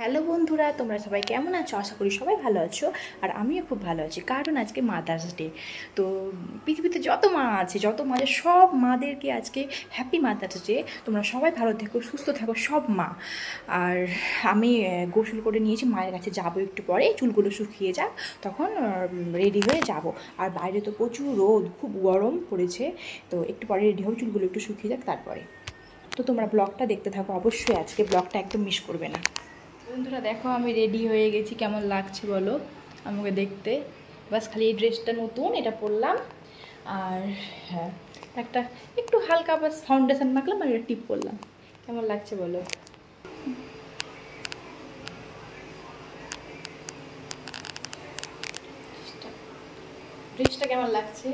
Hello বন্ধুরা, তোমরা সবাই কেমন আছো? আশা করি সবাই ভালো আছো। আর আমিও খুব ভালো আছি, কারণ আজকে মাদার্স ডে। তো পৃথিবীতে যত মা আছে, যত মাদের, সব মাদেরকে আজকে হ্যাপি মাদার্স ডে। তোমরা সবাই ভালো থেকো, সুস্থ থাকো, সব মা। আর আমি গোসল করে নিয়েছি, মায়ের কাছে যাবো একটু পরে, চুলগুলো শুকিয়ে যাক, তখন রেডি হয়ে যাব। আর বাইরে তো প্রচুর রোদ, খুব গরম পড়েছে, তো একটু পরে রেডি হবো, চুলগুলো একটু শুকিয়ে যাক তারপরে। তো তোমরা ব্লগটা দেখতে থাকো অবশ্যই, আজকে ব্লগটা একদম মিস করবে না। বন্ধুরা দেখো, আমি রেডি হয়ে গেছি, কেমন লাগছে বলো আমাকে দেখতে? বাস খালি এই ড্রেসটা নতুন, এটা পরলাম। আর হ্যাঁ, একটা একটু হালকা বাস ফাউন্ডেশন মাখলাম আর একটা টিপ পরলাম। কেমন লাগছে বলো? ড্রেসটা কেমন লাগছে?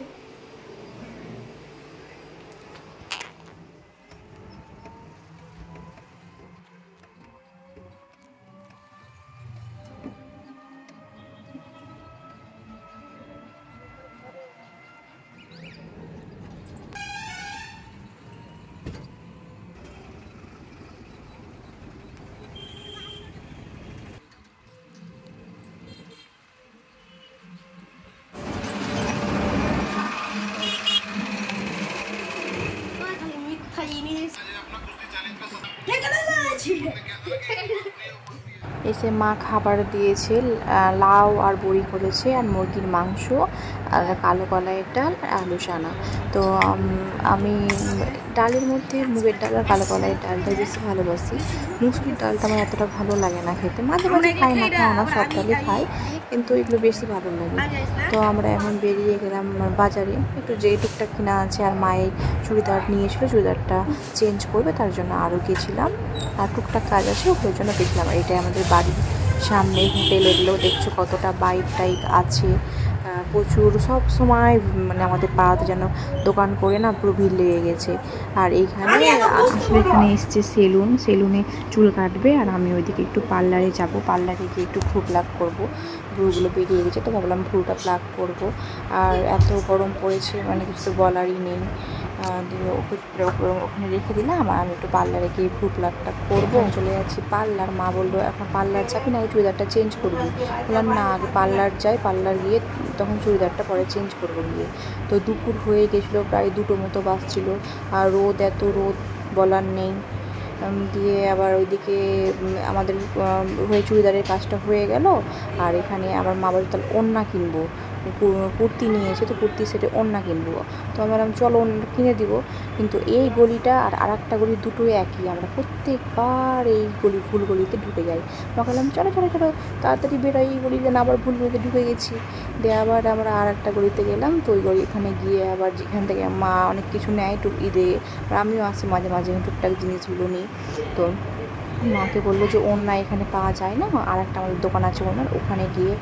এসে মা খাবার দিয়েছে, লাউ আর বড়ি করেছে, আর মুরগির মাংস, আর কালো কলাইয়ের ডাল, আর আলু সানা। তো আমি ডালের মধ্যে মুগের ডাল আর কালো কলাইয়ের ডালটাই বেশি ভালোবাসি। মুসুরির ডালটা আমার এতটা ভালো লাগে না খেতে, মাঝে মাঝে খাই, না খাও না, সব ডালই খাই, কিন্তু এগুলো বেশি ভালো লাগে। তো আমরা এখন বেরিয়ে গেলাম বাজারে, একটু যে টুকটাক কিনা আছে, আর মায়ের চুড়িদার নিয়েছিল, চুড়িদারটা চেঞ্জ করবে, তার জন্য আরও গেছিলাম। আর টুকটাক কাজ আছে, ওই জন্য দেখলাম। এটাই আমাদের বাড়ির সামনে হোটেল, এগুলো দেখছো কতটা বাইক টাইক আছে, প্রচুর সব সময়, মানে আমাদের পাড়াতে যেন দোকান করে না পুরো ভিড় লেগে গেছে। আর এইখানে এখানে এসছে সেলুনে চুল কাটবে, আর আমি ওইদিকে একটু পার্লারে যাব, পার্লারে গিয়ে একটু ভ্রু প্লাক করবো। ভ্রুগুলো বেরিয়ে গেছে, তো ভাবলাম ভ্রুটা প্লাক করবো। আর এত গরম পড়েছে, মানে কিছু তো বলারই নেই। দিয়ে ওখানে রেখে দিলাম, আর আমি একটু পার্লারে গিয়ে ভ্রু প্লাকটা করবো। চলে যাচ্ছি পার্লার। মা বললো এখন পার্লার যাবি না, চুড়িদারটা চেঞ্জ করবি? বললাম না, আগে পার্লার যাই, পার্লার গিয়ে তখন চুড়িদারটা পরে চেঞ্জ করবো গিয়ে। তো দুপুর হয়ে গেছিলো, প্রায় 2টো মতো বাজছিল, আর রোদ, এত রোদ বলার নেই। দিয়ে আবার ওইদিকে আমাদের হয়ে চুড়িদারের কাজটা হয়ে গেল। আর এখানে আমার মা বলছে তাহলে ওড়না কিনবো, কুর্তি নিয়েছে, তো কুর্তি সেটে ওড়না কিনবো। তো আমি বললাম চলো ওড়নাটা কিনে দিব। কিন্তু এই গলিটা আর একটা গলি দুটোই একই, আমরা প্রত্যেকবার এই ভুল গলিতে ঢুকে যাই। বললাম চলো চলো চলো তাড়াতাড়ি বেরোই, এই গলিতে না, আবার ভুল গলিতে ঢুকে গেছি। দিয়ে আবার আমরা আর একটা গলিতে গেলাম। তো ওই গলি, এখানে গিয়ে আবার যেখান থেকে মা অনেক কিছু নেয় ঈদে, আর আমিও আসি মাঝে মাঝে টুকটাক জিনিসগুলো নিই। তো মাকে বললো যে ওড়না এখানে পাওয়া যায় না, আর একটা আমাদের দোকান আছে ওড়নার, ওখানে গিয়ে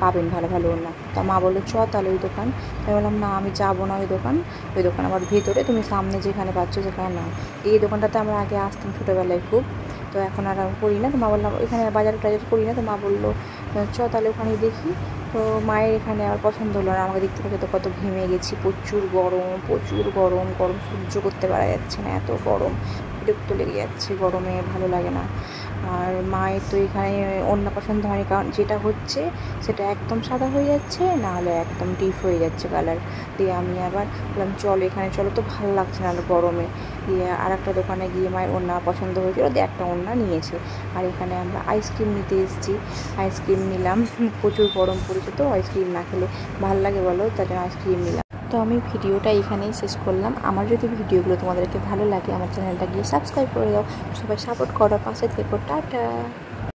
পাবেন ভালো ভালো ওড়না। তা মা বললো চ তাহলে ওই দোকান। তাই বললাম না, আমি যাবো না ওই দোকান, ওই দোকান আমার ভেতরে, তুমি সামনে যেখানে পাচ্ছ সেখানে নাও। এই দোকানটাতে আমরা আগে আসতাম ছোটোবেলায় খুব, তো এখন আর করি না। তো মা বললাম এখানে বাজার টাজার করি না। তো মা বললো চ তাহলে ওখানেই দেখি। তো মায়ের এখানে আমার পছন্দ হলো না, আমাকে দেখতে পাচ্ছে তো কত ঘেমে গেছি, প্রচুর গরম সহ্য করতে পারা যাচ্ছে না, এত গরম, বিরক্ত লেগে যাচ্ছে গরমে, ভালো লাগে না। আর মায়ের তো এখানে অন্য পছন্দ হয়নি, কারণ যেটা হচ্ছে সেটা একদম সাদা হয়ে যাচ্ছে, নাহলে একদম ডিপ হয়ে যাচ্ছে কালার। দিয়ে আমি আবার বললাম চলো এখানে চলো, তো ভালো লাগছে না গরমে। দিয়ে আর একটা দোকানে গিয়ে মায়ের ওড়না পছন্দ হয়েছিল, দিয়ে একটা ওড়না নিয়েছে। আর এখানে আমরা আইসক্রিম নিতে এসেছি, আইসক্রিম নিলাম। প্রচুর গরম পড়েছে, তো আইসক্রিম না খেলে ভালো লাগে বলো, তার জন্য আইসক্রিম নিলাম। তো আমি ভিডিওটা এখানেই শেষ করলাম। আমার যদি ভিডিওগুলো তোমাদেরকে ভালো লাগে, আমার চ্যানেলটা গিয়ে সাবস্ক্রাইব করে দাও। সবাই সাপোর্ট করো, পাশে থেকো। টাটা।